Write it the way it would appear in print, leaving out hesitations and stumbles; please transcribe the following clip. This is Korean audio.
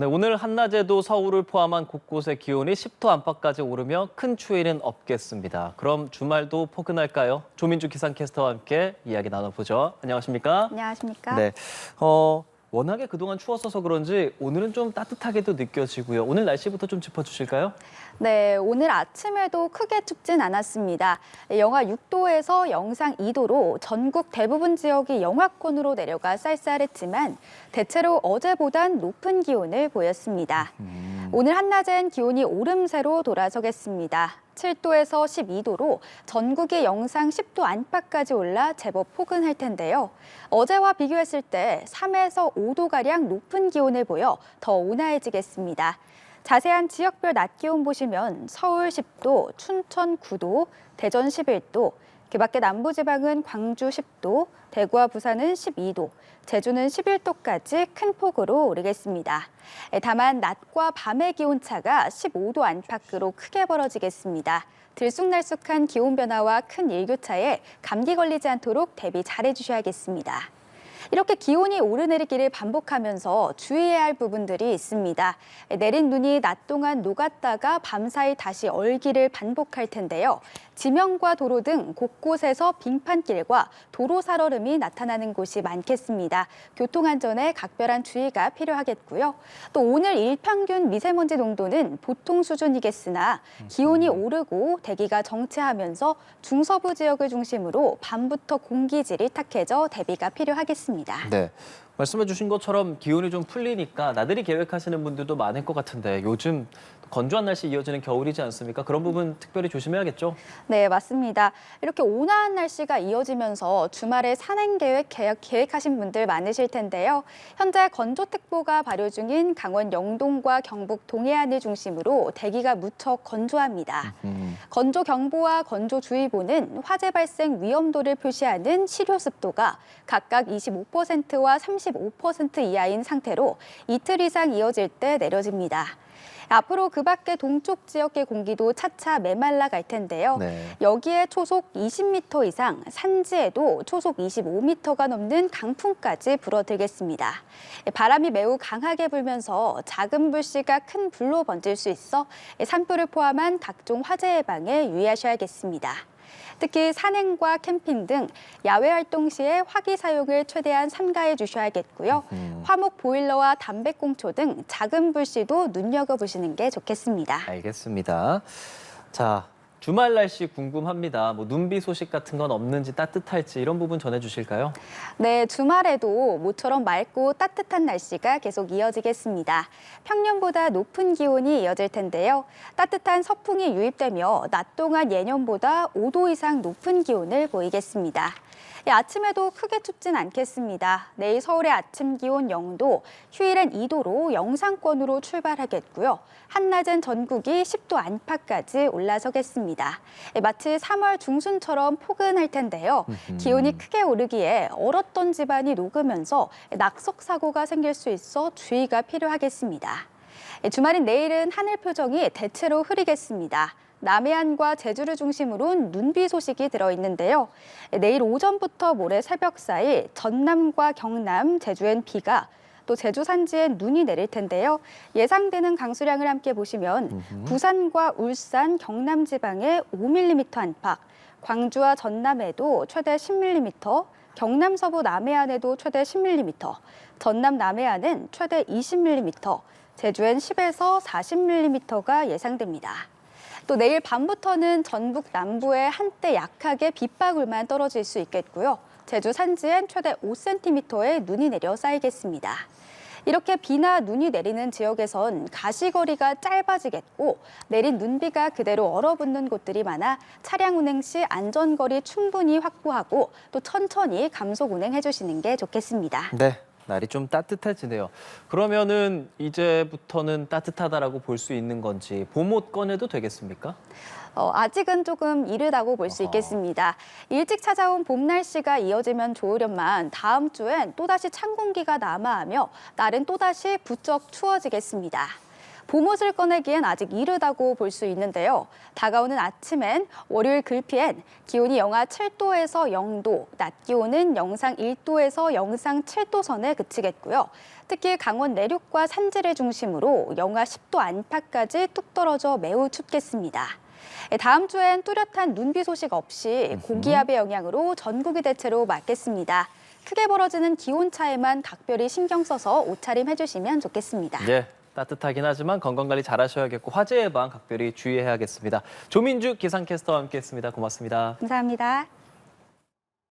네, 오늘 한낮에도 서울을 포함한 곳곳의 기온이 10도 안팎까지 오르며 큰 추위는 없겠습니다. 그럼 주말도 포근할까요? 조민주 기상캐스터와 함께 이야기 나눠보죠. 안녕하십니까? 안녕하십니까? 네, 워낙에 그동안 추웠어서 그런지 오늘은 좀 따뜻하게도 느껴지고요. 오늘 날씨부터 좀 짚어주실까요? 네, 오늘 아침에도 크게 춥진 않았습니다. 영하 6도에서 영상 2도로 전국 대부분 지역이 영하권으로 내려가 쌀쌀했지만 대체로 어제보단 높은 기온을 보였습니다. 오늘 한낮엔 기온이 오름세로 돌아서겠습니다. 7도에서 12도로 전국이 영상 10도 안팎까지 올라 제법 포근할 텐데요. 어제와 비교했을 때 3에서 5도가량 높은 기온을 보여 더 온화해지겠습니다. 자세한 지역별 낮 기온 보시면 서울 10도, 춘천 9도, 대전 11도, 그밖에 남부지방은 광주 10도, 대구와 부산은 12도, 제주는 11도까지 큰 폭으로 오르겠습니다. 다만 낮과 밤의 기온차가 15도 안팎으로 크게 벌어지겠습니다. 들쑥날쑥한 기온 변화와 큰 일교차에 감기 걸리지 않도록 대비 잘해주셔야겠습니다. 이렇게 기온이 오르내리기를 반복하면서 주의해야 할 부분들이 있습니다. 내린 눈이 낮 동안 녹았다가 밤사이 다시 얼기를 반복할 텐데요. 지명과 도로 등 곳곳에서 빙판길과 도로 살얼음이 나타나는 곳이 많겠습니다. 교통안전에 각별한 주의가 필요하겠고요. 또 오늘 일평균 미세먼지 농도는 보통 수준이겠으나 기온이 오르고 대기가 정체하면서 중서부 지역을 중심으로 밤부터 공기질이 탁해져 대비가 필요하겠습니다. 네, 말씀해 주신 것처럼 기온이 좀 풀리니까 나들이 계획하시는 분들도 많을 것 같은데 요즘 건조한 날씨 이어지는 겨울이지 않습니까? 그런 부분 특별히 조심해야겠죠? 네, 맞습니다. 이렇게 온화한 날씨가 이어지면서 주말에 산행 계획하신 분들 많으실 텐데요. 현재 건조특보가 발효 중인 강원 영동과 경북 동해안을 중심으로 대기가 무척 건조합니다. 건조경보와 건조주의보는 화재 발생 위험도를 표시하는 실효습도가 각각 25%와 35% 이하인 상태로 이틀 이상 이어질 때 내려집니다. 앞으로 그 밖의 동쪽 지역의 공기도 차차 메말라 갈 텐데요. 네. 여기에 초속 20m 이상, 산지에도 초속 25m가 넘는 강풍까지 불어들겠습니다. 바람이 매우 강하게 불면서 작은 불씨가 큰 불로 번질 수 있어 산불을 포함한 각종 화재 예방에 유의하셔야겠습니다. 특히 산행과 캠핑 등 야외 활동 시에 화기 사용을 최대한 삼가해 주셔야겠고요. 화목 보일러와 담배꽁초 등 작은 불씨도 눈여겨보시는 게 좋겠습니다. 알겠습니다. 자, 주말 날씨 궁금합니다. 눈비 소식 같은 건 없는지 따뜻할지 이런 부분 전해주실까요? 네, 주말에도 모처럼 맑고 따뜻한 날씨가 계속 이어지겠습니다. 평년보다 높은 기온이 이어질 텐데요. 따뜻한 서풍이 유입되며 낮 동안 예년보다 5도 이상 높은 기온을 보이겠습니다. 아침에도 크게 춥진 않겠습니다. 내일 서울의 아침 기온 0도, 휴일엔 2도로 영상권으로 출발하겠고요. 한낮은 전국이 10도 안팎까지 올라서겠습니다. 마치 3월 중순처럼 포근할 텐데요. 기온이 크게 오르기에 얼었던 집안이 녹으면서 낙석 사고가 생길 수 있어 주의가 필요하겠습니다. 주말인 내일은 하늘 표정이 대체로 흐리겠습니다. 남해안과 제주를 중심으로 눈비 소식이 들어있는데요. 내일 오전부터 모레 새벽 사이 전남과 경남, 제주엔 비가, 또 제주 산지엔 눈이 내릴 텐데요. 예상되는 강수량을 함께 보시면 부산과 울산, 경남 지방에 5mm 안팎, 광주와 전남에도 최대 10mm, 경남 서부 남해안에도 최대 10mm, 전남 남해안은 최대 20mm, 제주엔 10에서 40mm가 예상됩니다. 또 내일 밤부터는 전북 남부에 한때 약하게 빗방울만 떨어질 수 있겠고요. 제주 산지엔 최대 5cm의 눈이 내려 쌓이겠습니다. 이렇게 비나 눈이 내리는 지역에선 가시거리가 짧아지겠고 내린 눈비가 그대로 얼어붙는 곳들이 많아 차량 운행 시 안전거리 충분히 확보하고 또 천천히 감속 운행해 주시는 게 좋겠습니다. 네. 날이 좀 따뜻해지네요. 그러면은 이제부터는 따뜻하다라고 볼 수 있는 건지 봄옷 꺼내도 되겠습니까? 아직은 조금 이르다고 볼 수 있겠습니다. 일찍 찾아온 봄 날씨가 이어지면 좋으련만 다음 주엔 또다시 찬 공기가 남하하며 날은 또다시 부쩍 추워지겠습니다. 봄옷을 꺼내기엔 아직 이르다고 볼 수 있는데요. 다가오는 아침엔 월요일 글피엔 기온이 영하 7도에서 0도, 낮 기온은 영상 1도에서 영상 7도 선에 그치겠고요. 특히 강원 내륙과 산지를 중심으로 영하 10도 안팎까지 뚝 떨어져 매우 춥겠습니다. 다음 주엔 뚜렷한 눈비 소식 없이 고기압의 영향으로 전국이 대체로 맑겠습니다. 크게 벌어지는 기온 차에만 각별히 신경 써서 옷차림해 주시면 좋겠습니다. 네, 따뜻하긴 하지만 건강관리 잘하셔야겠고 화재 예방 각별히 주의해야겠습니다. 조민주 기상캐스터와 함께했습니다. 고맙습니다. 감사합니다.